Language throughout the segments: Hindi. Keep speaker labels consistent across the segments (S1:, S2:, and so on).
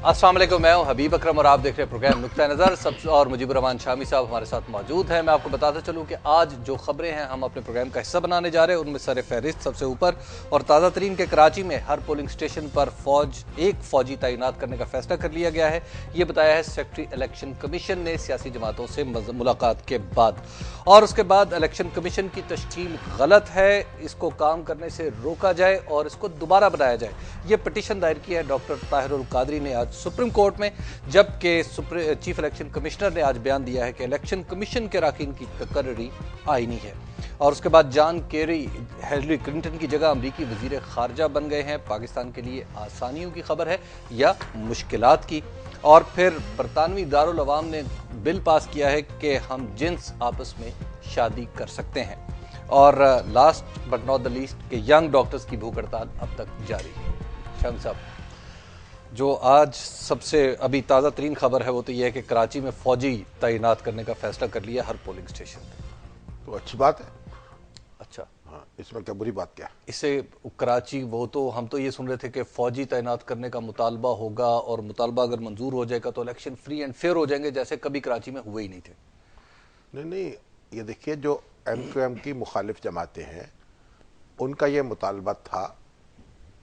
S1: अस्सलाम वालेकुम, मैं हूं हबीब अकरम और आप देख रहे हैं प्रोग्राम नुक्ता नज़र। सब और मुजीबुर रहमान शामी साहब हमारे साथ मौजूद हैं। मैं आपको बताता चलूं कि आज जो खबरें हैं हम अपने प्रोग्राम का हिस्सा बनाने जा रहे हैं उनमें सर फहरिस्त सबसे ऊपर और ताज़ा तरीन के कराची में हर पोलिंग स्टेशन पर एक फ़ौजी तैनात करने का फैसला कर लिया गया है। ये बताया है सेक्रेटरी इलेक्शन कमीशन ने सियासी जमातों से मुलाकात के बाद। और उसके बाद इलेक्शन कमीशन की तश्कील गलत है, इसको काम करने से रोका जाए और इसको दोबारा बनाया जाए। ये पिटीशन दायर की है डॉक्टर ताहिरुल कादरी ने आज सुप्रीम कोर्ट में, जबकि चीफ इलेक्शन कमिश्नर ने आज बयान दिया है कि इलेक्शन कमीशन के अरकान की तकर्री आईनी है। और उसके बाद जॉन केरी हिलरी क्लिंटन की जगह अमरीकी वजीर खारजा बन गए हैं। पाकिस्तान के लिए आसानियों की खबर है या मुश्किलात की। और फिर बरतानवी दारुल अवाम ने बिल पास किया है कि हम जिन्स आपस में शादी कर सकते हैं। और last but not the least कि यंग डॉक्टर्स की भूख हड़ताल अब तक जारी है। शाम साहब, जो आज सबसे अभी ताज़ा तरीन खबर है वो तो यह है कि कराची में फौजी तैनात करने का फैसला कर लिया हर पोलिंग स्टेशन पे।
S2: तो अच्छी बात है।
S1: अच्छा,
S2: हाँ, इसमें क्या बुरी बात क्या है?
S1: इससे कराची वो तो हम तो ये सुन रहे थे कि फौजी तैनात करने का मुतालबा होगा और मुतालबा अगर मंजूर हो जाएगा तो इलेक्शन फ्री एंड फेयर हो जाएंगे, जैसे कभी कराची में हुए ही नहीं थे।
S2: नहीं, ये देखिए, जो MQM की मुखालिफ जमातें हैं उनका ये मुतालबा था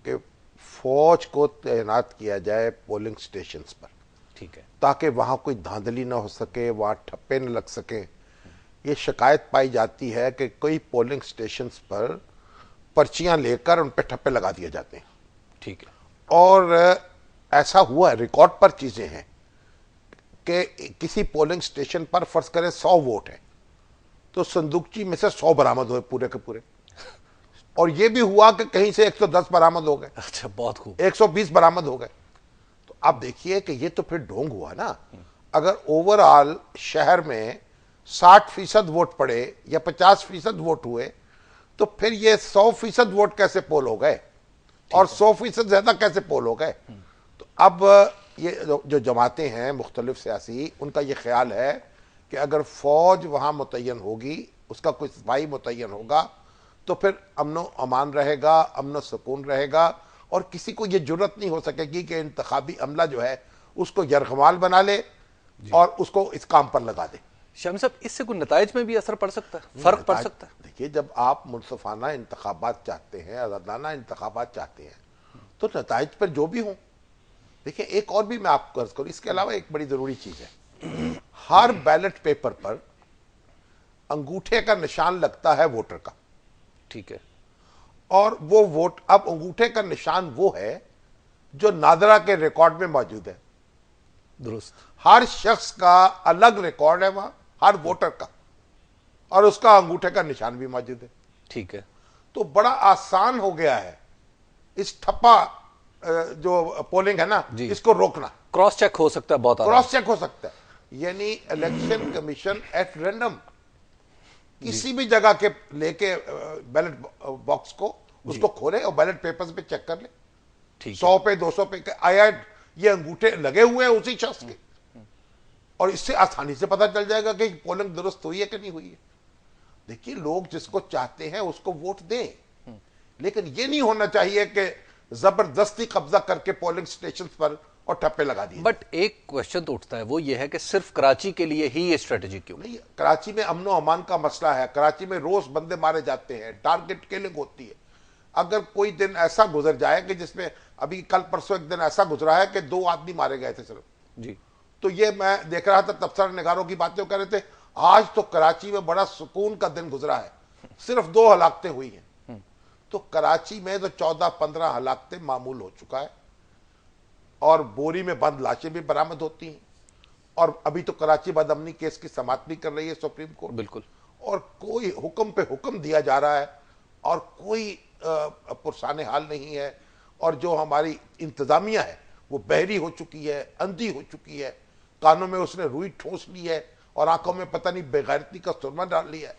S2: कि फौज को तैनात किया जाए पोलिंग स्टेशंस पर,
S1: ठीक है,
S2: ताकि वहां कोई धांधली ना हो सके, वहां ठप्पे न लग सके। ये शिकायत पाई जाती है कि कई पोलिंग स्टेशंस पर पर्चियां लेकर उन पर ठप्पे लगा दिए जाते हैं।
S1: ठीक है,
S2: और ऐसा हुआ है, रिकॉर्ड पर चीजें हैं कि किसी पोलिंग स्टेशन पर फर्ज करें 100 वोट है तो संदूकची में से 100 बरामद हुए पूरे के पूरे। और यह भी हुआ कि कहीं से 110 बरामद हो गए।
S1: अच्छा, बहुत खूब।
S2: 120 बरामद हो गए। तो आप देखिए कि ये तो फिर ढोंग हुआ ना। अगर ओवरऑल शहर में 60% वोट पड़े या 50% वोट हुए तो फिर ये 100% वोट कैसे पोल हो गए और 100% ज्यादा कैसे पोल हो गए? तो अब ये जो जमातें हैं मुख्तलिफ सियासी, उनका ये ख्याल है कि अगर फौज वहां मुतय्यन होगी, उसका कोई सिपाही मुतय्यन होगा तो फिर अमनो अमान रहेगा, अमनो सुकून रहेगा और किसी को यह जरूरत नहीं हो सकेगी कि इंतखाबी अमला जो है उसको यरगमाल बना ले और उसको इस काम पर लगा दे।
S1: शामी साहब, इससे कोई नताइज में भी असर पड़ सकता है, फर्क पड़ सकता है?
S2: देखिए, जब आप मुनसफाना इंतखाबात चाहते हैं, आजादाना इंतखाबात चाहते हैं तो नताइज पर जो भी हो। देखिए, एक और भी मैं आपको अर्ज करूं, इसके अलावा एक बड़ी जरूरी चीज है। हर बैलेट पेपर पर अंगूठे का निशान लगता है वोटर का।
S1: ठीक है,
S2: और वो वोट, अब अंगूठे का निशान वो है जो नादरा के रिकॉर्ड में मौजूद है।
S1: दुरुस्त।
S2: हर शख्स का अलग रिकॉर्ड है वहां, हर वोटर का, और उसका अंगूठे का निशान भी मौजूद है।
S1: ठीक है,
S2: तो बड़ा आसान हो गया है इस ठप्पा जो पोलिंग है ना, इसको रोकना।
S1: क्रॉस चेक हो सकता है, बहुत
S2: क्रॉस चेक हो सकता है। यानी इलेक्शन कमीशन एट रैंडम किसी भी जगह के लेके बैलेट बॉक्स को उसको खोले और बैलेट पेपर्स पे चेक कर ले। 100 पे 200 पे आया ये अंगूठे लगे हुए हैं उसी शख्स के, और इससे आसानी से पता चल जाएगा कि पोलिंग दुरुस्त हुई है कि नहीं हुई है। देखिए, लोग जिसको चाहते हैं उसको वोट दें, लेकिन ये नहीं होना चाहिए कि जबरदस्ती कब्जा करके पोलिंग स्टेशन पर और ठप्पे लगा दिए।
S1: बट एक क्वेश्चन तो उठता है, वो ये है कि सिर्फ कराची के लिए ही ये स्ट्रेटेजी क्यों?
S2: नहीं, कराची में अमनो अमान का मसला है। कराची में रोज बंदे मारे जाते हैं, टारगेट किलिंग होती है। अगर कोई दिन ऐसा गुजर जाए कि जिसमें अभी कल परसों एक दिन ऐसा गुजरा है कि 2 आदमी मारे गए थे सिर्फ
S1: जी, तो
S2: ये मैं देख रहा था, तबसरा निगारों की बातें कर रहे थे। आज तो कराची में बड़ा सुकून का दिन गुजरा है, सिर्फ 2 हलाकतें हुई हैं। तो कराची में तो 14-15 हलाकतें मामूल हो चुका है और बोरी में बंद लाशें भी बरामद होती हैं। और अभी तो कराची बदअमनी केस की समाअत भी कर रही है सुप्रीम कोर्ट।
S1: बिल्कुल।
S2: और कोई हुक्म पे हुक्म दिया जा रहा है और कोई पुरसाने हाल नहीं है। और जो हमारी इंतजामिया है वो बहरी हो चुकी है, अंधी हो चुकी है, कानों में उसने रुई ठोस ली है और आंखों में पता नहीं बेगैरती का सुरमा डाल लिया है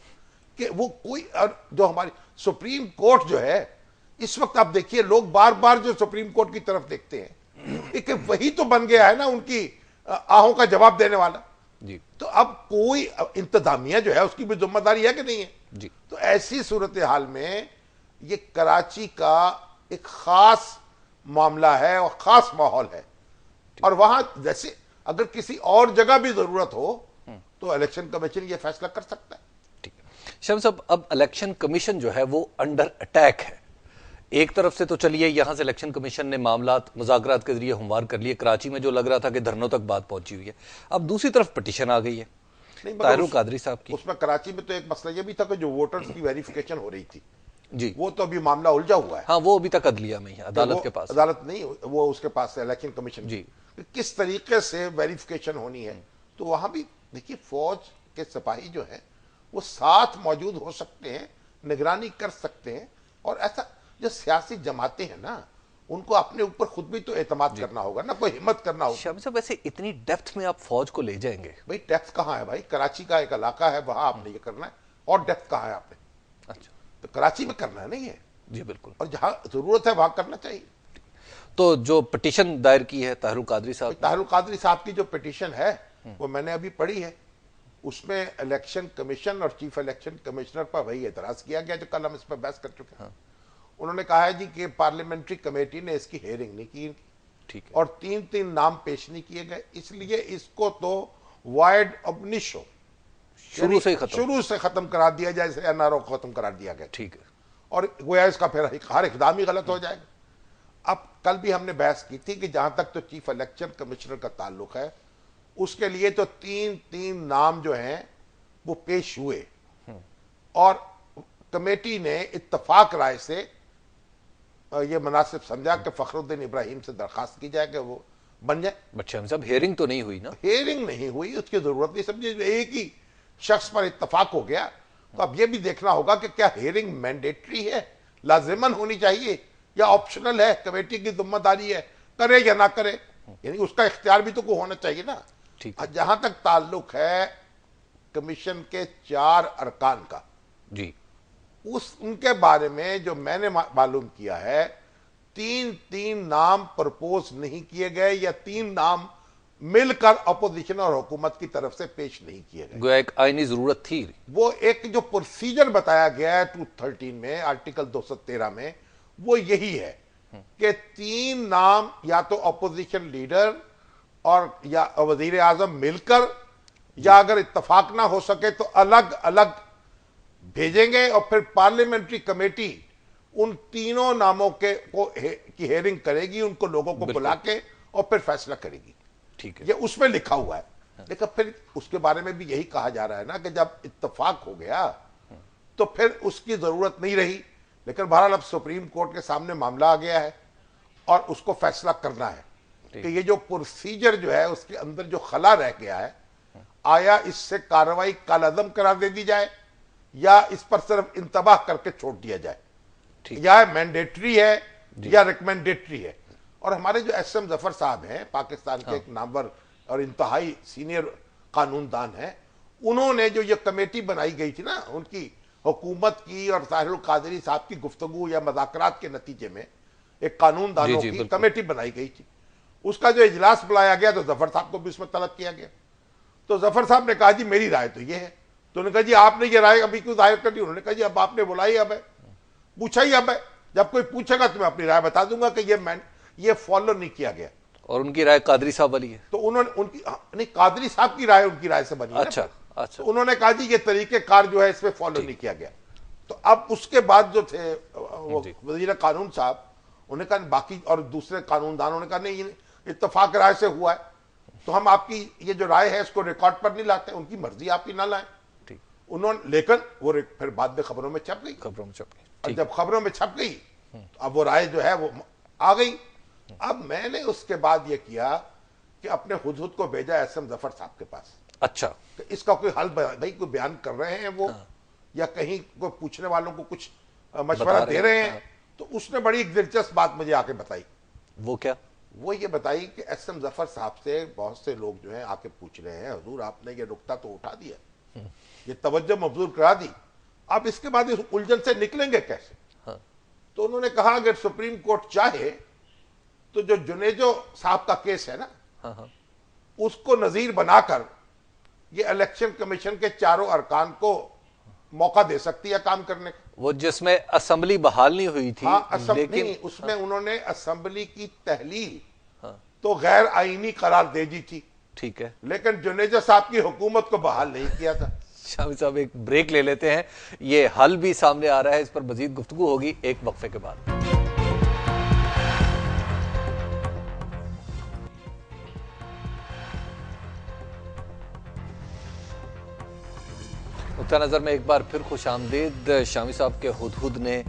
S2: कि वो कोई। और जो हमारी सुप्रीम कोर्ट जो है इस वक्त, आप देखिए, लोग बार बार जो सुप्रीम कोर्ट की तरफ देखते हैं कि वही तो बन गया है ना उनकी आहों का जवाब देने वाला
S1: जी।
S2: तो अब कोई इंतजामिया जो है उसकी भी जिम्मेदारी है कि नहीं है
S1: जी।
S2: तो ऐसी सूरत हाल में ये कराची का एक खास मामला है और खास माहौल है। और वहां जैसे अगर किसी और जगह भी जरूरत हो तो इलेक्शन कमीशन ये फैसला कर सकता है।
S1: ठीक है शम्स साहब, अब इलेक्शन कमीशन जो है वो अंडर अटैक है। एक तरफ से तो चलिए यहां से इलेक्शन कमीशन ने मामलात मुज़ाकरात के जरिए हमवार कर लिए, कराची में जो लग रहा था कि धरनों तक बात पहुंची हुई है, अब दूसरी तरफ पिटीशन आ गई है ताहिर कादरी साहब की।
S2: उसमें कराची में तो एक मसला ये भी था कि जो वोटर्स की वेरिफिकेशन हो रही थी
S1: जी,
S2: वो तो अभी मामला उलझा हुआ है।
S1: हाँ, वो अभी तक अदलिया में है, अदालत के पास।
S2: अदालत नहीं, वो उसके पास है, इलेक्शन कमीशन
S1: जी।
S2: किस तरीके से वेरिफिकेशन होनी है। तो वहां भी देखिए फौज के सिपाही जो है वो साथ मौजूद हो सकते हैं, निगरानी कर सकते हैं। और ऐसा जो सियासी जमातें हैं ना, उनको अपने ऊपर खुद भी तो एतमाद करना होगा ना, कोई हिम्मत करना होगा।
S1: शम्स साहब, वैसे इतनी डेप्थ में आप फौज को ले जाएंगे?
S2: भाई डेप्थ कहाँ है भाई, कराची का एक इलाका है वहां आपने ये करना है, और डेप्थ कहाँ है आपने?
S1: अच्छा,
S2: तो कराची में करना है नहीं है
S1: जी बिल्कुल,
S2: और जहां जरूरत है वहां करना चाहिए।
S1: तो जो पिटीशन दायर की है ताहिर कादरी साहब,
S2: ताहिर कादरी साहब की जो पिटीशन है वो मैंने अभी पढ़ी है। उसमें इलेक्शन कमीशन और चीफ इलेक्शन कमिश्नर पर वही एतराज किया गया जो कल हम इस पर बहस कर चुके हैं। उन्होंने कहा है जी कि पार्लियामेंट्री कमेटी ने इसकी हेयरिंग नहीं की,
S1: ठीक है,
S2: और 3-3 नाम पेश नहीं किए गए, इसलिए इसको तो वाइड अबनिशो
S1: शुरू से
S2: खत्म करा दिया जाए, जैसे एनआरओ को खत्म करा दिया गया।
S1: ठीक है,
S2: और गोया इसका फिर हर इकदाम ही गलत हो जाएगा। अब कल भी हमने बहस की थी कि जहां तक तो चीफ इलेक्शन कमिश्नर का ताल्लुक है, उसके लिए तो 3-3 नाम जो हैं वो पेश हुए, और कमेटी ने इत्तफाक राय से ये मुनासिब समझा कि फखरुद्दीन इब्राहिम से दरखास्त की जाए कि वो बन जाए।
S1: बट शम्स साहब, हेयरिंग तो नहीं हुई ना?
S2: हेयरिंग नहीं हुई, उसकी जरूरत नहीं समझी, एक ही शख्स पर इत्तफाक हो गया। तो अब यह भी देखना होगा कि क्या हेयरिंग मैंडेटरी है, लाजिमन होनी चाहिए, या ऑप्शनल है, कमेटी की जिम्मेदारी है, करे या ना करे, यानी उसका इख्तियार भी तो को होना चाहिए ना। जहां तक ताल्लुक है कमीशन के 4 अरकान का,
S1: जी,
S2: उनके बारे में जो मैंने मालूम किया है, 3-3 नाम प्रपोज नहीं किए गए, या 3 नाम मिलकर अपोजिशन और हुकूमत की तरफ से पेश नहीं किए गए।
S1: गोया एक आईनी जरूरत थी। वो
S2: एक जो प्रोसीजर बताया गया है 213 में, आर्टिकल 213 में, वो यही है कि 3 नाम या तो अपोजिशन लीडर और या वजीर आजम मिलकर, या अगर इत्तफाक ना हो सके तो अलग अलग भेजेंगे, और फिर पार्लियामेंट्री कमेटी उन तीनों नामों की हेयरिंग करेगी, उनको लोगों को बुला के, और फिर फैसला करेगी।
S1: ठीक है,
S2: ये उसमें लिखा हुआ है। लेकिन फिर उसके बारे में भी यही कहा जा रहा है ना कि जब इत्तफाक हो गया तो फिर उसकी जरूरत नहीं रही। लेकिन बहरहाल अब सुप्रीम कोर्ट के सामने मामला आ गया है और उसको फैसला करना है कि ये जो प्रोसीजर जो है उसके अंदर जो खला रह गया है, आया इससे कार्रवाई कालादम करा दे दी जाए, या इस पर सिर्फ इंतबाह करके छोड़ दिया जाए, या मैंडेटरी है या रिकमेंडेटरी है। और हमारे जो एस एम जफर साहब हैं, पाकिस्तान के एक नामवर और इंतहाई सीनियर कानूनदान हैं, उन्होंने जो ये कमेटी बनाई गई थी ना, उनकी हुकूमत की और ताहिर कादरी साहब की गुफ्तगू या मज़ाकरात के नतीजे में एक कानूनदानों की कमेटी बनाई गई थी। उसका जो इजलास बुलाया गया तो जफर साहब को भी उसमें तलब किया गया। तो जफर साहब ने कहा जी मेरी राय तो ये है। तो उन्होंने कहा जी आपने ये राय अभी क्यों जाहिर कर दी? उन्होंने कहा जी अब आपने बुलाई, अब है, पूछा ही, अब है, जब कोई पूछेगा तो मैं अपनी राय बता दूंगा कि ये फॉलो नहीं किया गया।
S1: और उनकी राय कादरी साहब वाली है,
S2: तो उन्होंने उनकी नहीं, कादरी साहब की राय उनकी राय से बनी।
S1: अच्छा, अच्छा।
S2: तो उन्होंने कहा जी ये तरीके कार जो है इसमें फॉलो नहीं किया गया। तो अब उसके बाद जो थे वो वजीर कानून साहब, उन्होंने कहा बाकी और दूसरे कानूनदानों ने कहा नहीं, इत्तेफाक राय से हुआ है तो हम आपकी ये जो राय है इसको रिकॉर्ड पर नहीं लाते, उनकी मर्जी आपकी ना लाएं। उन्होंने, लेकिन वो फिर बाद में खबरों में छप गई, और जब खबरों में छप गई तो अब वो राय जो है वो आ गई। अब मैंने उसके बाद ये किया कि अपने हुदहुद को भेजा एस एम जफर साहब के पास।
S1: अच्छा,
S2: तो इसका कोई हल, भाई कोई बयान कर रहे हैं वो, या कहीं कोई पूछने वालों को कुछ मशवरा दे रहे हैं। तो उसने बड़ी दिलचस्प बात मुझे आके बताई।
S1: वो क्या?
S2: वो ये बताई कि एस एम जफर साहब से बहुत से लोग जो हैं आके पूछ रहे हैं, हुजूर आपने ये नुक्ता तो उठा दिया, ये तवज्जो मबजूर करा दी, अब इसके बाद इस उलझन से निकलेंगे कैसे? तो उन्होंने कहा अगर सुप्रीम कोर्ट चाहे तो जो जुनेजो साहब का केस है ना, उसको नजीर बनाकर ये इलेक्शन कमीशन के 4 अरकान को मौका दे सकती है काम करने का।
S1: वो जिसमें असेंबली बहाल नहीं हुई थी,
S2: हाँ, लेकिन नहीं, उसमें उन्होंने असेंबली की तहलील तो गैर आईनी करार दे दी थी,
S1: ठीक है।
S2: लेकिन जुनेजा साहब की हुकूमत को बहाल नहीं किया था।
S1: शामी साहब एक ब्रेक ले लेते हैं, ये हल भी सामने आ रहा है, इस पर मजीद गुफ्तगू होगी एक वक्फे के बाद। नुक्ता नज़र में एक बार फिर खुश आमदीद। शामी साहब के हुदहुद ने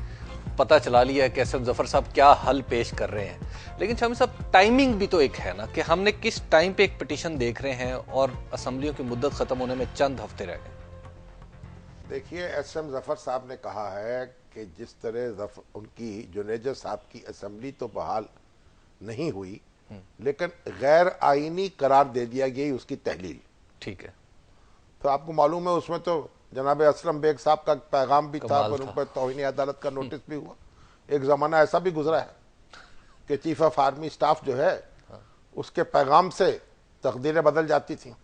S1: पता चला लिया है कि एसएम जफर साहब क्या हल पेश कर रहे हैं, लेकिन शामी साहब टाइमिंग भी तो एक है ना, कि हमने किस टाइम पे एक पिटीशन देख रहे हैं और असम्बलियों की मुद्दत खत्म होने में चंद हफ्ते रह गए।
S2: देखिए, एसएम जफर साहब ने कहा है कि जिस तरह उनकी जुनेजा साहब की असम्बली तो बहाल नहीं हुई, लेकिन गैर आईनी करार दे दिया गया उसकी तहलील,
S1: ठीक है।
S2: तो आपको मालूम है उसमें तो जनाब असलम बेग साहब का पैगाम भी था, पर उन पर तौहीन अदालत का नोटिस भी हुआ। एक जमाना ऐसा भी गुजरा है कि चीफ ऑफ आर्मी स्टाफ जो है उसके पैगाम से तकदीरें बदल जाती थी,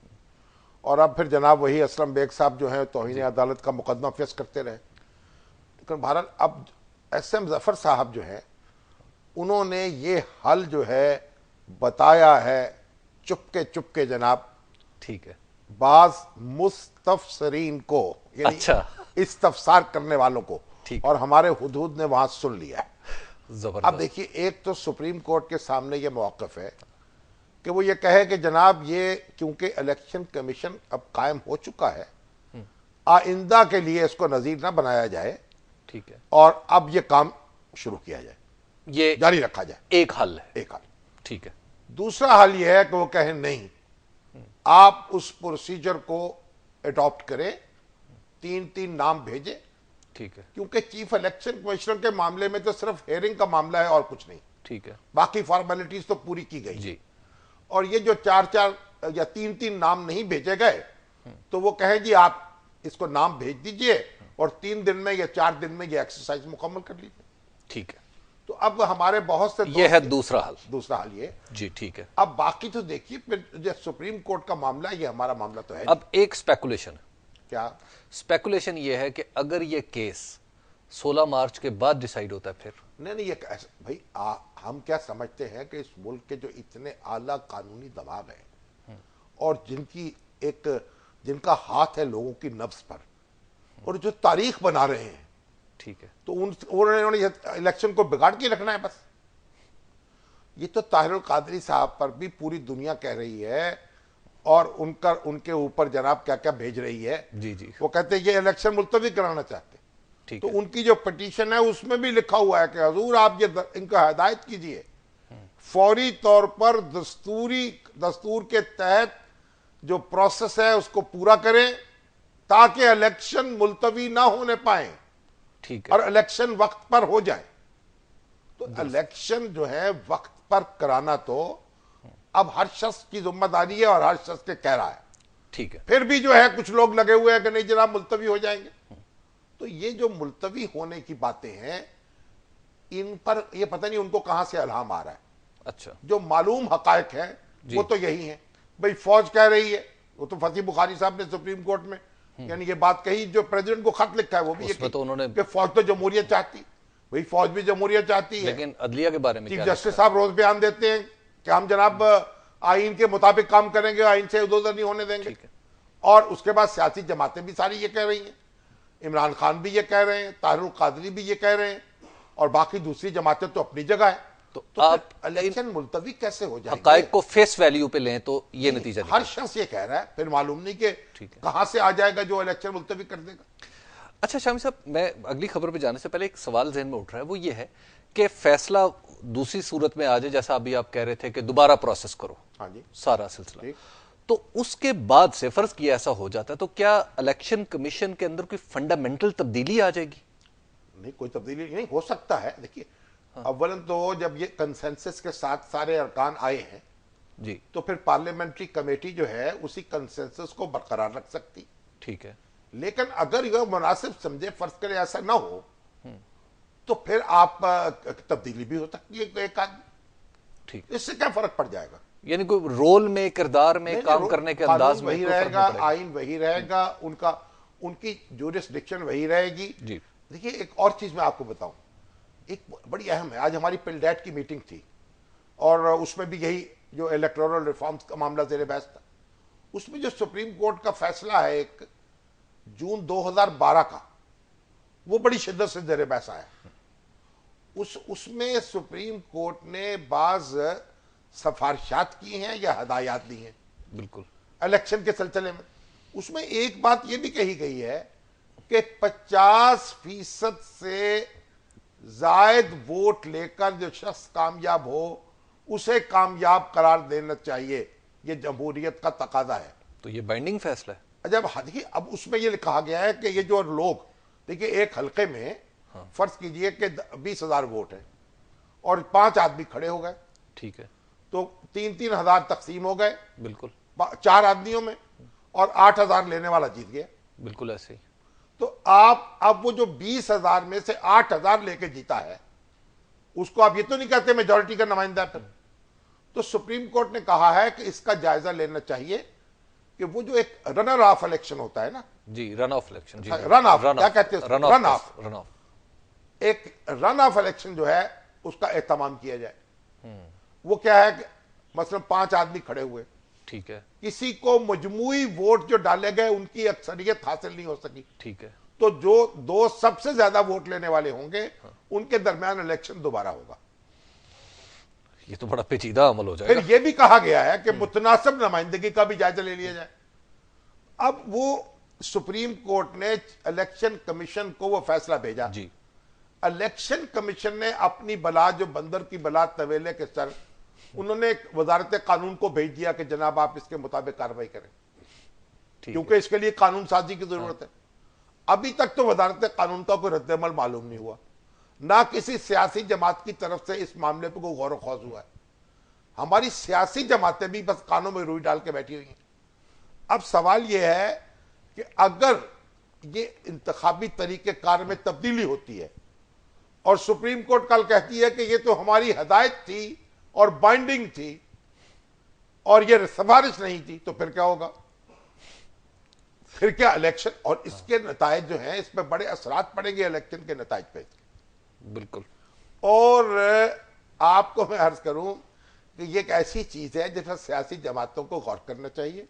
S2: और अब फिर जनाब वही असलम बेग साहब जो है तौहीन अदालत का मुकदमा पेश करते रहे। लेकिन भारत अब एसएम जफर साहब जो है उन्होंने ये हल जो है बताया है चुपके जनाब,
S1: ठीक है,
S2: बाज मुस्तफसरीन को, यानी
S1: अच्छा,
S2: इस्तफसार करने वालों को,
S1: ठीक,
S2: और हमारे हुदूद ने वहां सुन लिया है।
S1: जबरदस्त।
S2: अब देखिए, एक तो सुप्रीम कोर्ट के सामने ये मौकफ है कि वो ये कहे कि जनाब ये क्योंकि इलेक्शन कमीशन अब कायम हो चुका है, आइंदा के लिए इसको नजीर ना बनाया जाए,
S1: ठीक है,
S2: और अब ये काम शुरू किया जाए,
S1: ये
S2: जारी रखा जाए।
S1: एक हल है,
S2: एक हल।
S1: ठीक है।
S2: दूसरा हल यह है कि वो कहें नहीं, आप उस प्रोसीजर को अडॉप्ट करें, 3-3 नाम भेजें,
S1: ठीक है,
S2: क्योंकि चीफ इलेक्शन कमिश्नर के मामले में तो सिर्फ हेयरिंग का मामला है और कुछ नहीं,
S1: ठीक है,
S2: बाकी फॉर्मेलिटीज तो पूरी की गई
S1: जी।
S2: और ये जो 4-4 या 3-3 नाम नहीं भेजे गए, तो वो कहें जी आप इसको नाम भेज दीजिए और 3 दिन में या 4 दिन में ये एक्सरसाइज मुकम्मल कर लीजिए,
S1: ठीक है।
S2: तो अब हमारे बहुत से
S1: ये है दूसरा हल।
S2: दूसरा हल ये
S1: जी, ठीक है।
S2: अब बाकी तो देखिए, फिर जो सुप्रीम कोर्ट का मामला, ये हमारा मामला तो है।
S1: अब एक स्पेकुलेशन है,
S2: क्या
S1: स्पेकुलेशन ये है कि अगर ये केस 16 मार्च के बाद डिसाइड होता है फिर
S2: नहीं, ये भाई हम क्या समझते हैं कि इस मुल्क के जो इतने आला कानूनी दबाव है और जिनका हाथ है लोगों की नब्ज पर और जो तारीख बना रहे हैं,
S1: ठीक है,
S2: तो उन्होंने इलेक्शन को बिगाड़ के रखना है बस। ये तो ताहिरुल कादरी साहब पर भी पूरी दुनिया कह रही है और उनके ऊपर जनाब क्या क्या भेज रही है।
S1: जी जी,
S2: वो कहते हैं ये इलेक्शन मुलतवी कराना चाहते,
S1: ठीक
S2: तो
S1: है।
S2: उनकी जो पिटीशन है उसमें भी लिखा हुआ है कि हजूर आप ये इनका हिदायत कीजिए, फौरी तौर पर दस्तूर के तहत जो प्रोसेस है उसको पूरा करें ताकि इलेक्शन मुलतवी ना होने पाए,
S1: ठीक है,
S2: और इलेक्शन वक्त पर हो जाए। तो इलेक्शन जो है वक्त पर कराना तो अब हर शख्स की जिम्मेदारी है और हर शख्स के कह रहा है,
S1: ठीक है।
S2: फिर भी जो है कुछ लोग लगे हुए हैं कि नहीं जनाब मुलतवी हो जाएंगे। तो ये जो मुलतवी होने की बातें हैं, इन पर ये पता नहीं उनको कहां से इल्हाम आ रहा है।
S1: अच्छा,
S2: जो मालूम हकायक है वो तो यही है। भाई फौज कह रही है, वो तो फतेह बुखारी साहब ने सुप्रीम कोर्ट में यानी ये बात कही, जो प्रेसिडेंट को खत लिखा है वो भी ये
S1: उसमें तो उन्होंने
S2: कि फौज तो जमहूरियत चाहती, भाई फौज भी जमहूरियत चाहती है।
S1: लेकिन अदलिया के बारे में
S2: चीफ
S1: क्या
S2: जस्टिस साहब रोज बयान देते हैं कि हम जनाब आइन के मुताबिक काम करेंगे, आइन से इधर उधर नहीं होने देंगे। और उसके बाद सियासी जमातें भी सारी ये कह रही हैं, इमरान खान भी ये कह रहे हैं, ताहिरुल कादरी भी ये कह रहे हैं, और बाकी दूसरी जमातें तो अपनी जगह है। तो
S1: आप
S2: इलेक्शन मुलतवी कैसे हो जाएंगे?
S1: हकायक को फेस वैल्यू पे लें तो ये नतीजा
S2: हर शख्स ये कह रहा है, फिर मालूम नहीं कि कहां से आ जाएगा जो इलेक्शन मुलतवी कर देगा।
S1: अच्छा शामी साहब, मैं अगली खबर पे जाने से पहले एक सवाल ज़हन में उठ रहा है, वो ये है कि फैसला दूसरी सूरत में आ जाए, जैसा अभी आप कह रहे थे कि दोबारा प्रोसेस करो,
S2: हाँ जी,
S1: सारा सिलसिला, तो उसके बाद से फर्ज किया ऐसा हो जाता है तो क्या इलेक्शन कमीशन के अंदर कोई फंडामेंटल तब्दीली आ जाएगी?
S2: नहीं, कोई तब्दीली नहीं हो सकता है। देखिए, अव्वलन तो जब ये कंसेंसस के साथ सारे अरकान आए हैं
S1: जी,
S2: तो फिर पार्लियामेंट्री कमेटी जो है उसी कंसेंसस को बरकरार रख सकती,
S1: ठीक है।
S2: लेकिन अगर यह मुनासिब समझे, फर्ज करें ऐसा ना हो, तो फिर आप तब्दीली भी हो सकती है एक आदमी,
S1: ठीक,
S2: इससे क्या फर्क पड़ जाएगा?
S1: यानी कोई रोल में, किरदार में, काम करने के अंदाज में
S2: वही रहेगा, आइन वही रहेगा, उनकी ज्यूरिसडिक्शन वही रहेगी
S1: जी।
S2: देखिए, एक और चीज मैं आपको बताऊं, एक बड़ी अहम है। आज हमारी पिलडैट की मीटिंग थी और उसमें भी यही जो इलेक्टोरल रिफॉर्म्स का मामला जेर बहस था, उसमें जो सुप्रीम कोर्ट का फैसला है एक जून 2012 का, वो बड़ी शिद्दत से जेर बहस आया। उसमें सुप्रीम कोर्ट ने बाज सिफारिशात की हैं या हदायत दी हैं
S1: बिल्कुल
S2: इलेक्शन के सिलसिले में। उसमें एक बात यह भी कही गई है कि 50% से जायद वोट लेकर जो शख्स कामयाब हो उसे कामयाब करार देना चाहिए, यह जमहूरियत का तकाजा है।
S1: तो ये बाइंडिंग फैसला है।
S2: जब देखिए, अब उसमें यह कहा गया है कि ये जो लोग, देखिए एक हलके में फर्ज कीजिए कि 20,000 वोट है और 5 आदमी खड़े हो गए,
S1: ठीक है,
S2: तो 3-3 हजार तकसीम हो गए
S1: बिल्कुल
S2: 4 आदमियों में, और 8,000 लेने वाला जीत गया।
S1: बिल्कुल ऐसे ही।
S2: तो आप अब वो जो 20,000 में से 8,000 लेके जीता है, उसको आप ये तो नहीं कहते मेजोरिटी का नुमाइंदा है। तो सुप्रीम कोर्ट ने कहा है कि इसका जायजा लेना चाहिए कि वो जो एक रनर ऑफ इलेक्शन होता है ना
S1: जी, रन ऑफ इलेक्शन, जी
S2: रन ऑफ, क्या कहते हैं,
S1: रन ऑफ, रन ऑफ,
S2: एक रन ऑफ इलेक्शन जो है उसका एहतमाम किया जाए। वो क्या है कि मसलन 5 आदमी खड़े हुए,
S1: ठीक है,
S2: किसी को मजमूई वोट जो डाले गए उनकी अक्सरियत हासिल नहीं हो सकी,
S1: ठीक है,
S2: तो जो 2 सबसे ज्यादा वोट लेने वाले होंगे उनके दरमियान इलेक्शन दोबारा होगा।
S1: ये तो बड़ा पेचीदा अमल हो जाएगा।
S2: फिर यह भी कहा गया है कि मुतनासिब नुमाइंदगी का भी जायजा ले लिया जाए। अब वो सुप्रीम कोर्ट ने इलेक्शन कमीशन को वो फैसला भेजा
S1: जी।
S2: इलेक्शन कमीशन ने अपनी बला, जो बंदर की बला तवेले के सर, उन्होंने वजारत कानून को भेज दिया कि जनाब आप इसके मुताबिक कार्रवाई करें, क्योंकि इसके लिए कानून साजी की जरूरत है। अभी तक तो वजारत कानून का कोई रद्दमल मालूम नहीं हुआ, ना किसी सियासी जमात की तरफ से इस मामले पर कोई गौर खौज हुआ है। हमारी सियासी जमातें भी बस कानों में रुई डाल के बैठी हुई हैं। अब सवाल यह है कि अगर ये इंतखाबी तरीकेकार में तब्दीली होती है और सुप्रीम कोर्ट कल कहती है कि ये तो हमारी हदायत थी और बाइंडिंग थी और ये सिफारिश नहीं थी, तो फिर क्या होगा? फिर क्या इलेक्शन और इसके नतायज जो हैं, इस पर बड़े असरात पड़ेंगे इलेक्शन के नतायज पे।
S1: बिल्कुल।
S2: और आपको मैं अर्ज करूं कि ये एक ऐसी चीज है जिस पर सियासी जमातों को गौर करना चाहिए,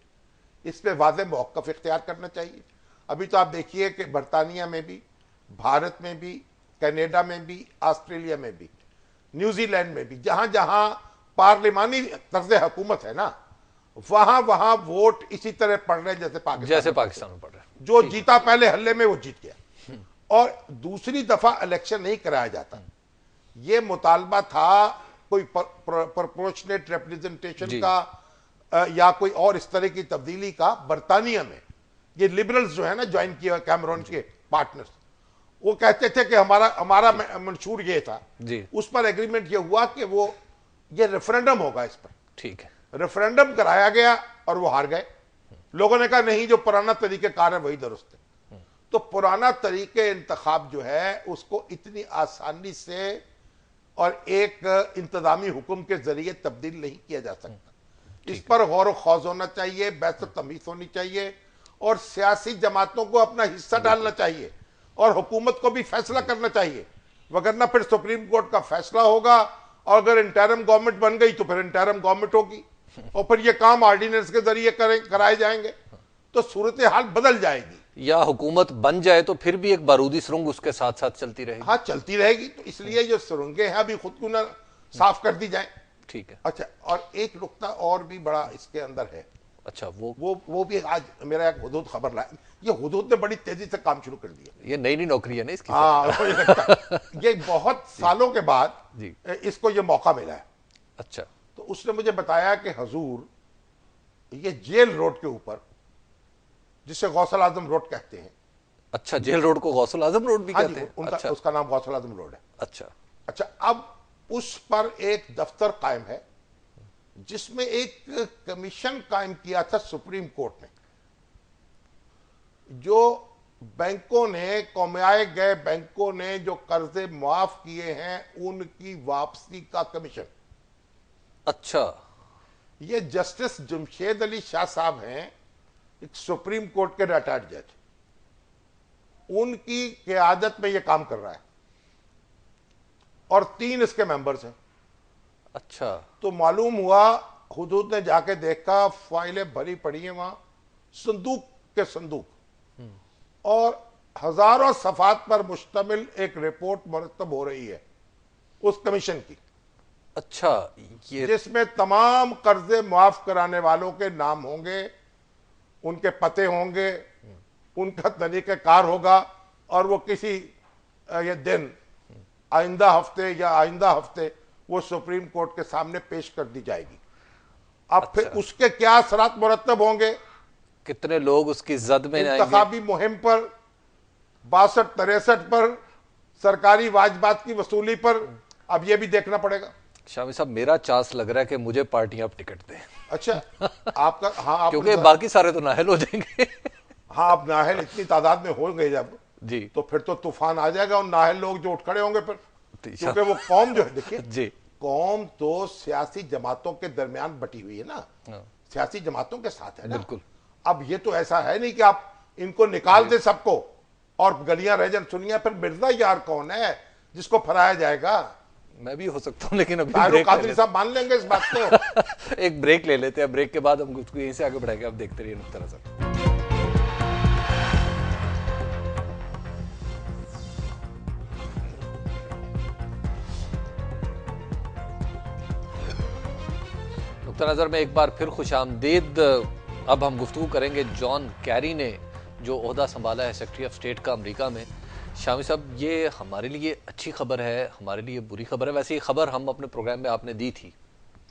S2: इस पर वाज़ेह मौक़िफ़ इख्तियार करना चाहिए। अभी तो आप देखिए कि बरतानिया में भी, भारत में भी, कनाडा में भी, ऑस्ट्रेलिया में भी, न्यूजीलैंड में भी, जहां जहां पार्लिमानी तर्ज हुकूमत है ना, वहां वहां वोट इसी तरह पड़ रहे हैं जैसे पाकिस्तान
S1: में पड़ रहे हैं।
S2: जो जीता पहले हल्ले में वो जीत गया और दूसरी दफा इलेक्शन नहीं कराया जाता। ये मुतालबा था कोई प्रोपोर्शनेट रिप्रेजेंटेशन का या कोई और इस तरह की तब्दीली का। बरतानिया में ये लिबरल्स जो है ना, ज्वाइन किया कैमरून के पार्टनर्स, वो कहते थे कि हमारा मंशूर ये था
S1: जी।
S2: उस पर एग्रीमेंट ये हुआ कि वो ये रेफरेंडम होगा इस पर,
S1: ठीक है।
S2: रेफरेंडम कराया गया और वो हार गए। लोगों ने कहा नहीं, जो पुराना तरीक़ेकार है वही दुरुस्त है। तो पुराना तरीके इंतखाब जो है उसको इतनी आसानी से और एक इंतजामी हुक्म के जरिए तब्दील नहीं किया जा सकता। इस पर गौर खौज होना चाहिए, बहस तमीज़ होनी चाहिए और सियासी जमातों को अपना हिस्सा डालना चाहिए और हुकूमत को भी फैसला करना चाहिए, वगरना फिर सुप्रीम कोर्ट का फैसला होगा और अगर इंटरिम गवर्नमेंट बन गई तो फिर इंटरिम गवर्नमेंट होगी और फिर ये काम ऑर्डिनेंस के जरिए कराए जाएंगे, तो सूरत हाल बदल जाएगी। या
S1: हुकूमत बन जाए तो फिर भी एक बारूदी सुरंग उसके साथ साथ चलती रहेगी।
S2: हाँ, चलती रहेगी। तो इसलिए जो सुरंगें हैं अभी खुद को ना साफ कर दी जाए।
S1: ठीक है।
S2: अच्छा, और एक नुकता और भी बड़ा इसके अंदर है।
S1: अच्छा,
S2: वो भी आज मेरा एक हुदूद खबर लाया। ये हुदूद ने बड़ी तेजी से काम शुरू कर दिया।
S1: ये नई नौकरी है ना इसकी।
S2: हाँ, ये बहुत सालों के बाद
S1: जी
S2: इसको ये मौका मिला है।
S1: अच्छा,
S2: तो उसने मुझे बताया कि हजूर, ये जेल रोड के ऊपर, जिसे गौसल आजम रोड कहते हैं।
S1: अच्छा, जेल रोड को गौसल आजम रोड भी कहते हैं?
S2: अच्छा, उसका नाम गौसल आजम रोड है।
S1: अच्छा,
S2: अब उस पर एक दफ्तर कायम है जिसमें एक कमीशन कायम किया था सुप्रीम कोर्ट ने, जो बैंकों ने, कौमाए गए बैंकों ने जो कर्जे माफ किए हैं उनकी वापसी का कमीशन।
S1: अच्छा,
S2: ये जस्टिस जमशेद अली शाह साहब हैं, एक सुप्रीम कोर्ट के रिटायर्ड जज, उनकी क़यादत में यह काम कर रहा है और 3 इसके मेंबर्स हैं।
S1: अच्छा,
S2: तो मालूम हुआ हुदूद ने जाके देखा, फाइलें भरी पड़ी हैं वहां, संदूक के संदूक, और हजारों सफात पर मुश्तमिल एक रिपोर्ट मुरतब हो रही है उस कमीशन की।
S1: अच्छा, ये
S2: जिसमें तमाम कर्जे माफ कराने वालों के नाम होंगे, उनके पते होंगे, उनका तरीक़ेकार होगा, और वो किसी ये दिन आइंदा हफ्ते या आइंदा हफ्ते वो सुप्रीम कोर्ट के सामने पेश कर दी जाएगी। अब
S1: अच्छा।
S2: फिर उसके क्या असरात मुरतब होंगे,
S1: कितने लोग उसकी जद में आएंगे,
S2: इंतखाबी मुहिम पर, 62-63 पर, सरकारी वाजबात की वसूली पर, अब ये भी देखना पड़ेगा।
S1: शामी साहब मेरा चांस लग रहा है कि मुझे पार्टियां अब टिकट दें।
S2: अच्छा, आपका, हाँ आप,
S1: क्योंकि बाकी सारे तो नाहल हो जाएंगे।
S2: हाँ, अब नाहल इतनी तादाद में हो गए जब,
S1: जी,
S2: तो फिर तो तूफान आ जाएगा और नाहल लोग जो उठ खड़े होंगे फिर,
S1: जी,
S2: क्योंकि वो कौम जो है, देखिए
S1: जी,
S2: कौम तो सियासी जमातों के दरमियान बटी हुई है ना,
S1: हाँ,
S2: सियासी जमातों के साथ है ना।
S1: बिल्कुल।
S2: अब ये तो ऐसा है नहीं कि आप इनको निकाल दे सबको और गलियां रह जाए। सुनिए, फिर मिर्जा यार कौन है जिसको फराया जाएगा?
S1: मैं भी हो सकता हूं, लेकिन अभी
S2: ताहिर
S1: ब्रेक ले
S2: कादरी
S1: लेते
S2: साहब मान लेंगे इस बात को।
S1: हैं। एक ब्रेक ले लेते हैं, ब्रेक के बाद हम उसको यहीं से आगे बढ़ाएंगे। आप देखते रहिए नुक्ता नजर। नुक्ता नजर में एक बार फिर खुशामदीद। अब हम गुफ्तगू करेंगे जॉन कैरी ने जो ओहदा संभाला है सेक्रेटरी ऑफ स्टेट का अमेरिका में। शामी साहब, ये हमारे लिए अच्छी खबर है, हमारे लिए बुरी खबर है? वैसे ये खबर हम अपने प्रोग्राम में आपने दी थी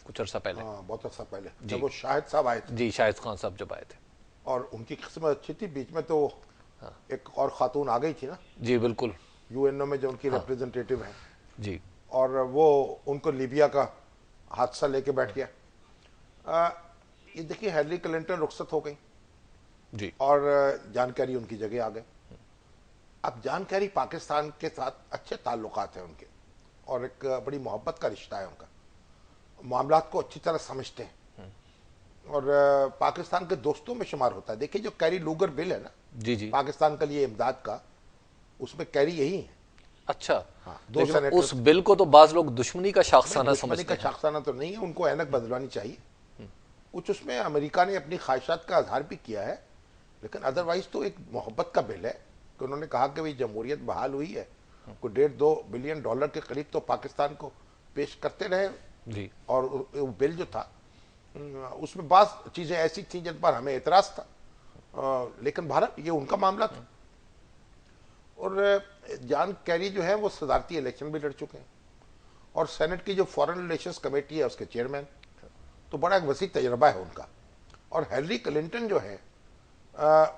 S1: कुछ अर्सा पहले।
S2: हाँ, बहुत अर्सा पहले,
S1: जी।
S2: जब वो शाहिद साहब आए थे।
S1: जी, शाहिद खान साहब जब आए थे,
S2: और उनकी किस्मत अच्छी थी, बीच में तो एक और खातून आ गई थी ना,
S1: जी बिल्कुल,
S2: यूएनओ में जो उनकी रिप्रेजेंटेटिव हैं,
S1: जी,
S2: और वो उनको लीबिया का हादसा लेके बैठ गया। ये देखिए, हिलरी क्लिंटन रुखसत हो गई
S1: जी,
S2: और जॉन कैरी उनकी जगह आ गए। अब जॉन कैरी पाकिस्तान के साथ अच्छे ताल्लुकात हैं उनके, और एक बड़ी मोहब्बत का रिश्ता है उनका, मामलात को अच्छी तरह समझते हैं, और पाकिस्तान के दोस्तों में शुमार होता है। देखिए, जो कैरी लूगर बिल है ना,
S1: जी, जी,
S2: पाकिस्तान के लिए इमदाद का, उसमें कैरी यही है।
S1: अच्छा।
S2: हाँ, दो
S1: लेकिन
S2: सेनेटर।
S1: उस बिल को तो बाज लोग दुश्मनी का शाखसाना
S2: दुश्मनी
S1: समझते
S2: का
S1: हैं।
S2: शाखसाना तो नहीं है, उनको ऐनक बदलवानी चाहिए कुछ। उसमें अमेरिका ने अपनी ख्वाहिशात का इजहार भी किया है, लेकिन अदरवाइज तो एक मोहब्बत का बिल है कि उन्होंने कहा कि भाई जमहूरियत बहाल हुई है, कोई $1.5-2 बिलियन के करीब तो पाकिस्तान को पेश करते रहे।
S1: जी,
S2: और वो बिल जो था उसमें बात चीज़ें ऐसी थी जिन पर हमें एतराज़ था, लेकिन भारत, ये उनका मामला था। और जॉन कैरी जो है वो सदारती इलेक्शन भी लड़ चुके हैं, और सेनेट की जो फॉरेन रिलेशंस कमेटी है उसके चेयरमैन, तो बड़ा एक वसी तजर्बा है उनका। और हिलरी क्लिंटन जो है,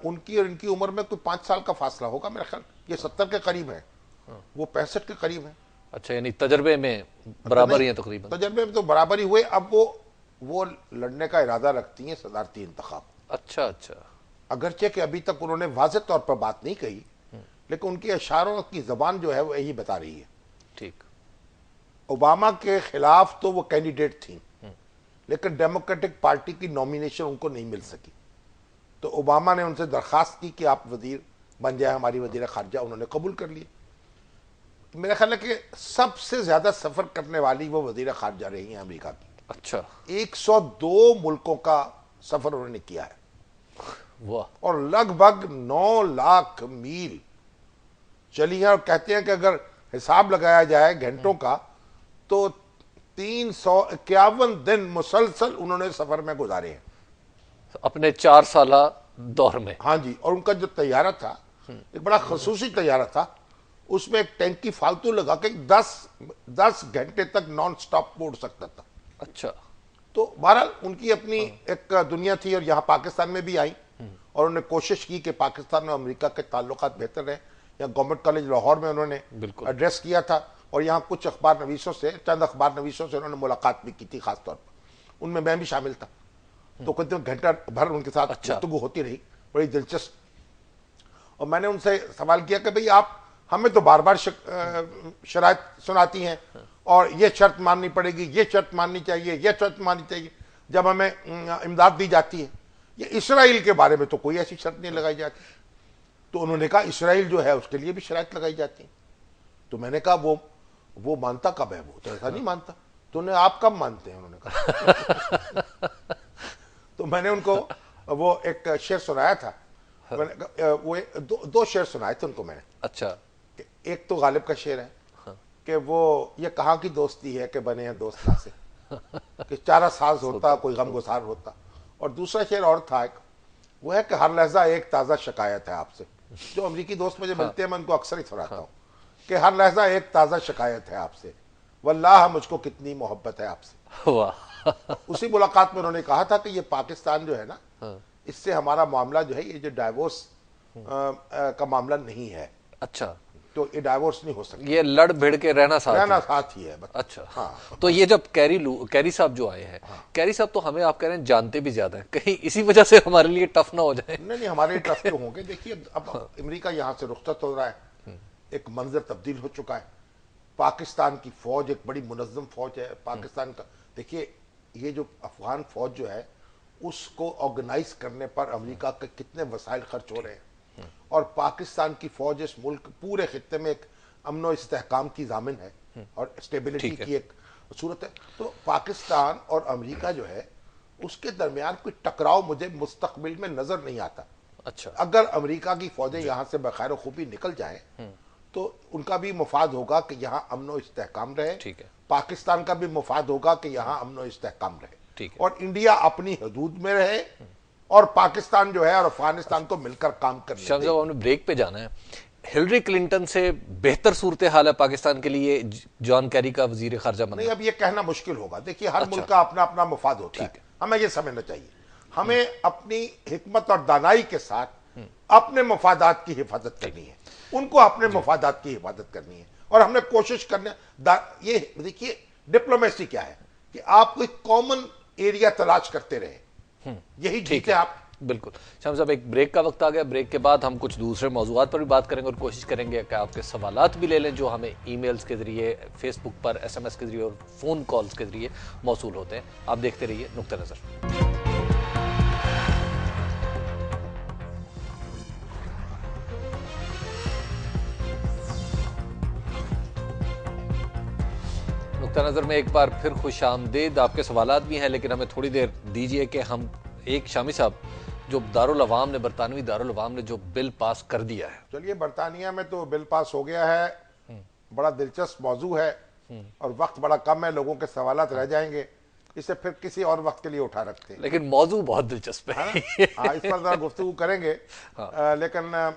S2: उनकी और इनकी उम्र में कोई 5 साल का फासला होगा मेरा ख्याल, ये 70 के करीब है, वो 65 के करीब है।
S1: अच्छा, यानी तजर्बे में बराबर ही है तकरीबन।
S2: तजर्बे में तो बराबर ही हुए। अब वो लड़ने का इरादा रखती हैं सदारती इंतखाब।
S1: अच्छा, अच्छा,
S2: अगरचे कि अभी तक उन्होंने वाज़ेह तौर पर बात नहीं कही, लेकिन उनकी इशारों की जबान जो है वो यही बता रही है।
S1: ठीक,
S2: ओबामा के खिलाफ तो वो कैंडिडेट थी, लेकिन डेमोक्रेटिक पार्टी की नॉमिनेशन उनको नहीं मिल सकी, तो ओबामा ने उनसे दरखास्त की कि आप वजीर बन जाए, हमारी वजीर खारजा। उन्होंने कबूल कर लिया। मेरा ख्याल है कि सबसे ज्यादा सफर करने वाली वो वजीर खारजा रही हैं अमेरिका की।
S1: अच्छा,
S2: 102 मुल्कों का सफर उन्होंने किया है,
S1: वाह,
S2: और लगभग 9 लाख मील चली है। और कहते हैं कि अगर हिसाब लगाया जाए घंटों का, तो 351 दिन मुसलसल उन्होंने सफर में गुजारे हैं
S1: अपने 4 साला दौर में।
S2: हाँ जी। और उनका जो तैयारा था, एक बड़ा खसूसी तैयारा था, उसमें एक टैंकी फालतू लगा के 10 घंटे तक नॉन स्टॉप उड़ सकता था।
S1: अच्छा,
S2: तो बहरहाल उनकी अपनी एक दुनिया थी, और यहाँ पाकिस्तान में भी आई, और उन्होंने कोशिश की कि पाकिस्तान और अमेरिका के ताल्लुकात बेहतर रहे। यहाँ गवर्नमेंट कॉलेज लाहौर में उन्होंने
S1: बिल्कुल
S2: एड्रेस किया था, और यहाँ कुछ अखबार नवीसों से, चंद अखबार नवीसों से उन्होंने मुलाकात भी की थी खास तौर पर, उनमें मैं भी शामिल था। तो कहते घंटा भर उनके साथ गुफ्तगू होती रही, बड़ी दिलचस्प। और मैंने उनसे सवाल किया कि भाई आप हमें तो बार बार शराइत सुनाती हैं, और ये शर्त माननी पड़ेगी, ये शर्त माननी चाहिए, ये शर्त माननी चाहिए, जब हमें इमदाद दी जाती है। ये इसराइल के बारे में तो कोई ऐसी शर्त नहीं लगाई जाती। तो उन्होंने कहा इसराइल जो है उसके लिए भी शराइत लगाई जाती है। तो मैंने कहा वो मानता कब है? वो तो ऐसा नहीं मानता। तो उन्हें आप कब मानते हैं? उन्होंने कहा तो मैंने उनको वो एक शेर सुनाया था। वो दो शेर सुनाए थे उनको मैंने।
S1: अच्छा।
S2: एक तो गालिब का शेर है कि वो ये कहाँ की दोस्ती है कि बने हैं दोस्त ना से, कि चारा साज होता कोई गम गुसार होता। और दूसरा शेर और था एक, वो है कि हर लहजा एक ताज़ा शिकायत है आपसे। जो अमरीकी दोस्त मुझे मिलते हैं मैं उनको अक्सर ही सुनाता हूँ कि हर लहजा एक ताज़ा शिकायत है आपसे, वल्लाह मुझको कितनी मोहब्बत है आपसे।
S1: वाह।
S2: उसी मुलाकात में उन्होंने कहा था कि ये पाकिस्तान जो है ना, इससे हमारा मामला जो है ये जो डाइवोर्स का मामला नहीं है।
S1: अच्छा,
S2: तो ये डाइवोर्स नहीं हो सकता,
S1: ये लड़ भिड़ के रहना
S2: साथ ही है बस।
S1: अच्छा।
S2: हाँ।
S1: तो ये जब कैरी साहब जो आए हैं, कैरी साहब तो हमें आप कह रहे हैं जानते भी ज्यादा है, कहीं इसी वजह से हमारे लिए टफ ना हो जाए।
S2: नहीं हमारे लिए टफ क्यों होंगे। देखिए अब अमेरिका यहाँ से रुखसत हो रहा है, एक मंजर तब्दील हो चुका है। पाकिस्तान की फौज एक बड़ी मुनज्जम फौज है। पाकिस्तान का देखिए, ये जो अफगान फौज जो है उसको ऑर्गेनाइज करने पर अमेरिका के कितने वसाइल खर्च हो रहे हैं। और पाकिस्तान की फौज इस मुल्क पूरे खित्ते में एक अमन और इस्तेहकाम की जामिन है और स्टेबिलिटी की एक सूरत है। तो पाकिस्तान और अमेरिका जो है उसके दरमियान कोई टकराव मुझे मुस्तकबिल में नजर नहीं आता।
S1: अच्छा।
S2: अगर अमेरिका की फौजें यहाँ से बखैर खूबी निकल जाएं तो उनका भी मुफाद होगा कि यहाँ अमन और इस्तेहकाम रहे।
S1: ठीक है।
S2: पाकिस्तान का भी मुफाद होगा कि यहाँ अमन और इस्तेहकाम रहे।
S1: ठीक है।
S2: और इंडिया अपनी हदूद में रहे और पाकिस्तान जो है और अफगानिस्तान को मिलकर काम करने
S1: शम्स साहब, हमने ब्रेक पे जाना है। हिलरी क्लिंटन से बेहतर सूरत हाल है पाकिस्तान के लिए जॉन कैरी का वजीर खारजा बनना?
S2: नहीं, अब ये कहना मुश्किल होगा। देखिए हर मुल्क का अपना अपना मुफाद होता है, हमें ये समझना चाहिए। हमें अपनी हिकमत और दानाई के साथ अपने मफादात की हिफाजत करनी है, उनको अपने मफादात की हिफाजत करनी है। और हमने कोशिश करने ये देखिए डिप्लोमेसी क्या है कि आप कोई कॉमन एरिया तलाश करते रहे, यही ठीक है। आप
S1: बिल्कुल। शाम साहब, एक ब्रेक का वक्त आ गया। ब्रेक के बाद हम कुछ दूसरे मौजूआत पर भी बात करेंगे और कोशिश करेंगे कि आपके सवालात भी ले लें जो हमें ईमेल्स के जरिए, फेसबुक पर, SMS के जरिए और फ़ोन कॉल्स के जरिए मौसूल होते हैं। आप देखते रहिए नुक्ता नज़र। नुक्ता नज़र में एक बार फिर खुश आमदीद। आपके सवालात भी हैं लेकिन हमें थोड़ी देर दीजिए कि हम एक शामी साहब, जो दारुल अवाम ने, बरतानवी दारुल अवाम ने जो बिल पास कर दिया है।
S2: चलिए, बरतानिया में तो बिल पास हो गया है, बड़ा दिलचस्प मौजू है और वक्त बड़ा कम है, लोगों के सवालात रह जाएंगे, इसे फिर किसी और वक्त के लिए उठा रखते हैं।
S1: लेकिन मौजू बहुत दिलचस्प है।
S2: हाँ, इस पर जरा गुफ्तगू करेंगे। लेकिन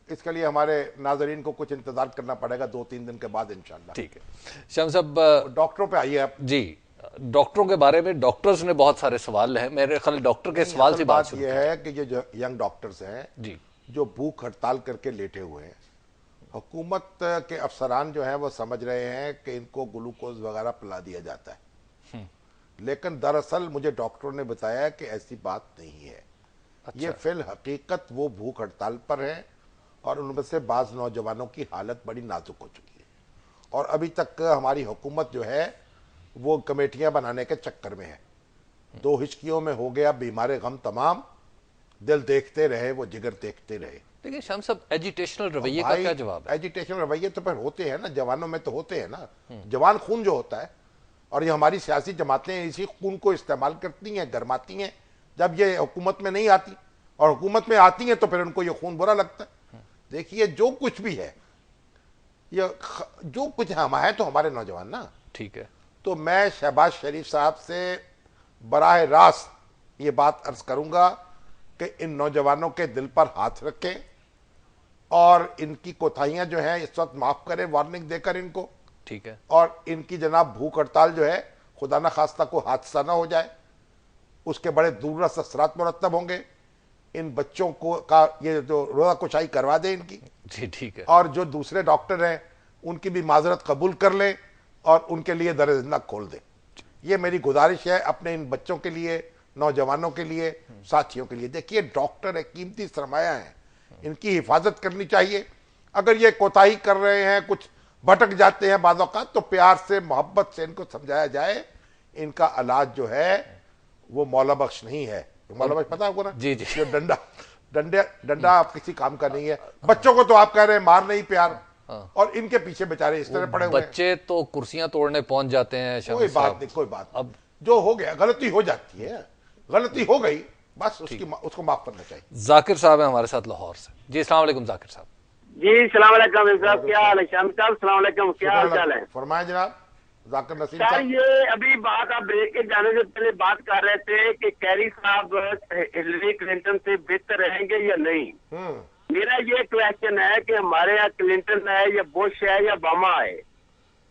S2: इसके लिए हमारे नाजरीन को कुछ इंतजार करना पड़ेगा 2-3 दिन के बाद इंशाल्लाह।
S1: ठीक है। शाम साहब,
S2: डॉक्टरों पे आइए आप।
S1: जी, डॉक्टरों के बारे में डॉक्टर्स ने बहुत सारे सवाल हैं। मेरे ख्याल डॉक्टर के सवाल से बात
S2: यह है कि ये जो यंग डॉक्टर्स हैं
S1: जी,
S2: जो भूख हड़ताल करके लेटे हुए हैं, हुकूमत के अफसरान जो हैं वो समझ रहे हैं कि इनको ग्लूकोज वगैरह पिला दिया जाता है, लेकिन दरअसल मुझे डॉक्टरों ने बताया कि ऐसी बात नहीं है। अच्छा। ये फिल हकीकत वो भूख हड़ताल पर है और उनमें से बाज नौजवानों की हालत बड़ी नाजुक हो चुकी है और अभी तक हमारी हुकूमत जो है वो कमेटियां बनाने के चक्कर में है। 2 हिचकियों में हो गया बीमारे गम तमाम, दिल देखते रहे वो जिगर देखते रहे।
S1: लेकिन शाम साहब, एजुटेशनल रवैये का क्या जवाब है?
S2: एजुटेशनल रवैये तो फिर होते हैं ना, जवानों में तो होते हैं ना, जवान खून जो होता है। और ये हमारी सियासी जमातें इसी खून को इस्तेमाल करती हैं, गरमाती हैं जब ये हुकूमत में नहीं आती, और हुकूमत में आती हैं तो फिर उनको ये खून बुरा लगता है। देखिए जो कुछ भी है, ये जो कुछ हम है तो हमारे नौजवान ना।
S1: ठीक है।
S2: तो मैं शहबाज शरीफ साहब से बराह रास्त ये बात अर्ज करूंगा कि इन नौजवानों के दिल पर हाथ रखें और इनकी कोताहियां जो हैं इस वक्त माफ करें, वार्निंग देकर इनको।
S1: ठीक है।
S2: और इनकी जनाब भूख हड़ताल जो है खुदा न खास्ता को हादसा ना हो जाए, उसके बड़े दूररस असरात मुरत्तब होंगे। इन बच्चों को का ये जो रोजा कुशाई करवा दे इनकी।
S1: जी ठीक है।
S2: और जो दूसरे डॉक्टर हैं उनकी भी माजरत कबूल कर लें और उनके लिए दर जिंदा खोल दें। ये मेरी गुजारिश है अपने इन बच्चों के लिए, नौजवानों के लिए, साथियों के लिए। देखिए डॉक्टर एक कीमती सरमाया है, इनकी हिफाजत करनी चाहिए। अगर ये कोताही कर रहे हैं, कुछ भटक जाते हैं बाज़ औक़ात, तो प्यार से मोहब्बत से इनको समझाया जाए। इनका इलाज जो है वो मौला बख्श नहीं है। मौला बख्श पता आपको ना?
S1: जी जी।
S2: जो डंडा आप किसी काम का नहीं है। बच्चों को तो आप कह रहे हैं मार नहीं प्यार, और इनके पीछे बेचारे इस तरह पड़े हुए हैं।
S1: बच्चे तो कुर्सियां तोड़ने पहुंच जाते हैं।
S2: कोई बात नहीं, कोई बात।
S1: अब
S2: जो हो गया, गलती हो जाती है, गलती हो गई, बस उसको माफ करना चाहिए।
S1: जाकिर साहब है हमारे साथ लाहौर से। जी अस्सलाम वालेकुम जाकिर साहब।
S3: जी सलाम अलैकुम साहब, क्या हाल है? शामी साहब सलाम अलैकुम, क्या हाल चाल है?
S2: फरमाए जनाब जाकिर नसीम
S3: सर,
S2: साहब।
S3: ये अभी बात आप ब्रेक के जाने से पहले बात कर रहे थे कि कैरी साहब हिलरी क्लिंटन से बेहतर रहेंगे या नहीं। मेरा ये क्वेश्चन है कि हमारे यहाँ क्लिंटन है या बुश है या ओबामा है,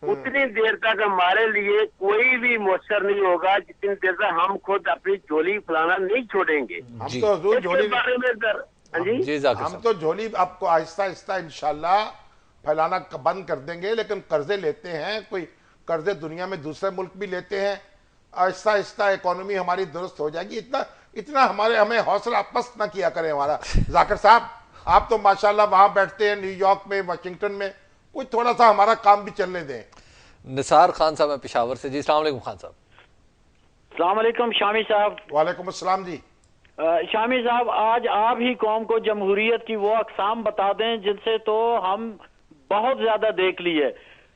S3: उतनी देर तक हमारे लिए कोई भी मौसर नहीं होगा जितनी देर तक हम खुद अपनी झोली फैलाना नहीं छोड़ेंगे।
S2: हम तो हजूर झोली
S3: बारे में
S2: हम तो झोली आपको आहिस्ता आहिस्ता इंशाल्लाह फैलाना बंद कर देंगे, लेकिन कर्जे लेते हैं, कोई कर्जे दुनिया में दूसरे मुल्क भी लेते हैं, आहिस्ता आहिस्ता इकोनॉमी हमारी दुरुस्त हो जाएगी। इतना हमें हौसला पस्त ना किया करें हमारा। जाकिर साहब आप तो माशाल्लाह वहां बैठते हैं न्यूयॉर्क में, वाशिंगटन में, कोई थोड़ा सा हमारा काम भी चलने दें।
S1: निसार खान साहब है पेशावर से। जी अस्सलाम वालेकुम खान साहब।
S4: अस्सलाम वालेकुम शामी साहब।
S2: वालेकुम अस्सलाम जी।
S4: शामी साहब, आज आप ही कौम को जमहूरियत की वो अकसाम बता दें जिनसे तो हम बहुत ज्यादा देख लिए।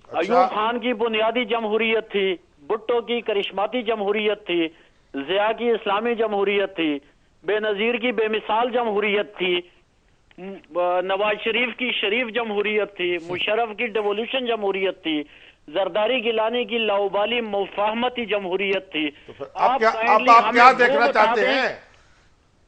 S4: अयूब खान की बुनियादी जमहूरियत थी, भुट्टो की करिश्माती जमहूरियत थी, जिया की इस्लामी जमहूरियत थी, बेनजीर की बेमिसाल जमहूरियत थी, नवाज शरीफ की शरीफ जमहूरियत थी, मुशर्रफ की डेवोल्यूशन जमहूरियत थी, जरदारी गिलानी की लाउबाली मुफाहमती जमहूरियत थी।
S2: तो आप क्या देखना चाहते हैं?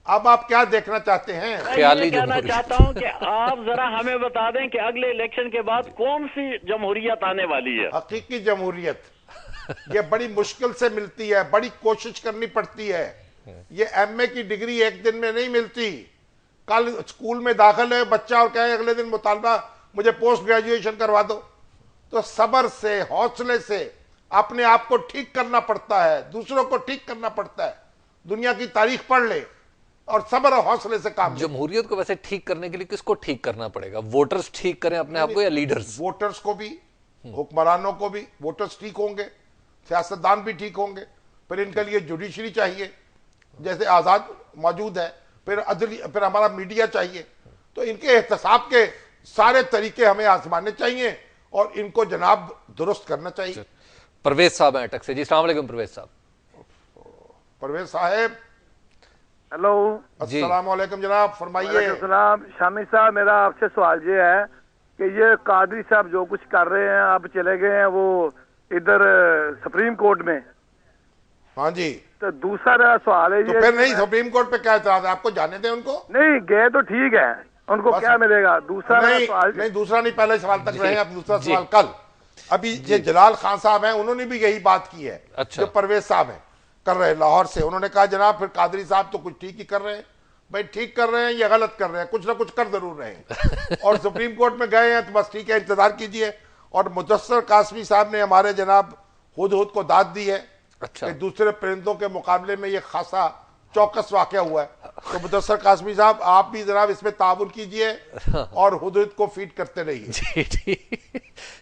S2: अब आप क्या देखना चाहते हैं?
S4: मैं कहना चाहता हूं कि आप जरा हमें बता दें कि अगले इलेक्शन के बाद कौन सी जमहूरियत आने वाली है।
S2: हकीकी जमहूरियत ये बड़ी मुश्किल से मिलती है, बड़ी कोशिश करनी पड़ती है। ये एमए की डिग्री एक दिन में नहीं मिलती। कल स्कूल में दाखिल है बच्चा और कहे अगले दिन मुतालबा मुझे पोस्ट ग्रेजुएशन करवा दो, तो सब्र से, हौसले से अपने आप को ठीक करना पड़ता है, दूसरों को ठीक करना पड़ता है। दुनिया की तारीख पढ़ ले और सब्र और हौसले से काम।
S1: जमहूरियत को वैसे ठीक करने के लिए किसको ठीक करना पड़ेगा? वोटर्स ठीक करें अपने आप को या लीडर्स?
S2: वोटर्स को भी, हुक्मरानों को भी। वोटर्स ठीक होंगे, सियासतदान भी ठीक होंगे, फिर इनके लिए जुडिशरी चाहिए जैसे आजाद मौजूद है, फिर अदली, फिर हमारा मीडिया चाहिए। तो इनके एहतसाब के सारे तरीके हमें आजमाने चाहिए और इनको जनाब दुरुस्त करना चाहिए।
S1: परवेज साहब हैं अटक से। जी अस्सलाम वालेकुम परवेज साहब।
S2: परवेज साहब
S3: हेलो,
S2: अस्सलाम वालेकुम जनाब, फरमाइए।
S3: सलाम। शामी साहब, मेरा आपसे सवाल ये है कि ये कादरी साहब जो कुछ कर रहे हैं, अब चले गए हैं वो इधर सुप्रीम कोर्ट में।
S2: हाँ जी।
S3: तो दूसरा सवाल है
S2: तो
S3: ये,
S2: फिर नहीं सुप्रीम कोर्ट पे क्या एतराज है? आपको जाने दें उनको।
S3: नहीं गए तो ठीक है, उनको क्या मिलेगा? दूसरा सवाल
S2: नहीं, दूसरा नहीं, पहले सवाल तक रहे। अब दूसरा सवाल कल अभी ये जलाल खान साहब हैं, उन्होंने भी यही बात की है।
S1: अच्छा।
S2: जो परवेज साहब हैं कर रहे हैं लाहौर से, उन्होंने कहा जनाब फिर कादरी साहब तो कुछ ठीक ही कर रहे हैं। भाई ठीक कर रहे हैं या गलत कर रहे हैं, कुछ ना कुछ कर जरूर रहे हैं। और सुप्रीम कोर्ट में गए हैं तो बस ठीक है, इंतजार कीजिए। और मुदस्सर कासमी साहब ने हमारे जनाब हुद को दाद दी है।
S1: अच्छा।
S2: कि दूसरे परिंदों के मुकाबले में ये खासा चौकस वाकया हुआ है। तो मुदस्सर कासमी साहब आप भी जनाब इसमें ताबुन कीजिए और हुदूद को फीड करते रहिए।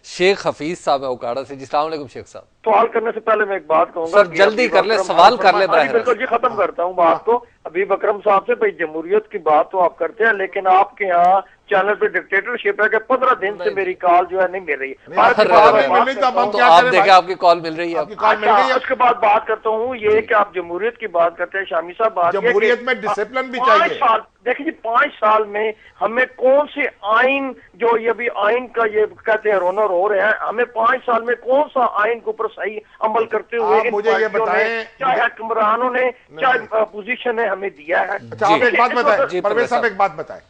S1: शेख हफीज साहब है उकाड़ा से। जी अस्सलाम वालेकुम शेख साहब।
S3: सवाल करने से पहले मैं एक बात कहूंगा।
S1: सर जल्दी कर ले, सवाल कर ले।
S3: बिल्कुल जी, खत्म करता हूँ बात को। अभी बकरम साहब से भाई जमहूरियत की बात तो आप करते हैं, लेकिन आपके यहाँ चैनल पे डिक्टेटरशिप है कि 15 दिन से मेरी कॉल जो है नहीं मिल रही है।
S1: तो आप देखें आपकी कॉल मिल रही है।
S3: उसके बाद बात करता हूँ ये कि आप जमहूरियत की बात करते हैं शामी साहब। बात
S2: जमहूरियत में डिसिप्लिन भी चाहिए।
S3: देखिए जी, 5 साल में हमें कौन से आइन, जो ये भी आइन का ये कहते हैं रोनर हो रहे हैं, हमें 5 साल में कौन सा आइन के ऊपर सही अमल करते हुए
S2: मुझे ये बताएं,
S3: चाहे हुक्मरानों ने चाहे अपोजिशन ने हमें दिया है।
S2: अच्छा आप एक बात बताएं परवेज साहब, एक बात बताएं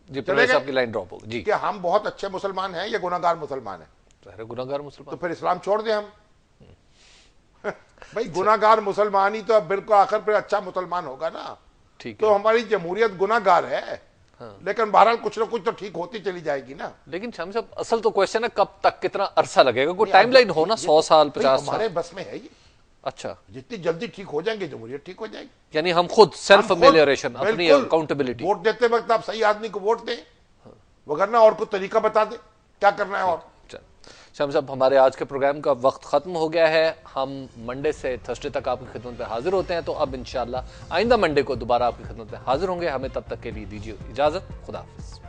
S1: जी। परवेज साहब की लाइन ड्रॉप हो गई जी।
S2: कि हम बहुत अच्छे मुसलमान हैं या गुनाहगार मुसलमान हैं?
S1: गुनाहगार मुसलमान।
S2: तो फिर इस्लाम छोड़ दें हम? भाई गुनाहगार मुसलमान ही तो अब बिल्कुल आखिर फिर अच्छा मुसलमान होगा ना।
S1: ठीक है।
S2: तो हमारी जमहूरियत गुनाहगार है। हाँ। लेकिन बहरहाल कुछ ना कुछ तो ठीक होती चली जाएगी ना।
S1: लेकिन शामी साहब असल तो क्वेश्चन है कब तक, कितना अरसा लगेगा? कोई टाइमलाइन हो ना, 100 साल 50 साल?
S2: हमारे बस में है ये। अच्छा, जितनी जल्दी ठीक हो जाएंगे जमहूरियत ठीक हो जाएगी।
S1: यानी हम खुद सेल्फ अमेलियोरेशन, अपनी अकाउंटेबिलिटी।
S2: वोट देते वक्त आप सही आदमी को वोट दें, वगरना और कुछ तरीका बता दे क्या करना है। और
S1: शाम साहब हमारे आज के प्रोग्राम का वक्त खत्म हो गया है। हम मंडे से थर्सडे तक आपकी खिदमत में हाजिर होते हैं। तो अब इंशाल्लाह आइंदा मंडे को दोबारा आपकी खिदमत में हाजिर होंगे। हमें तब तक के लिए दीजिए इजाजत। खुदा हाफिज।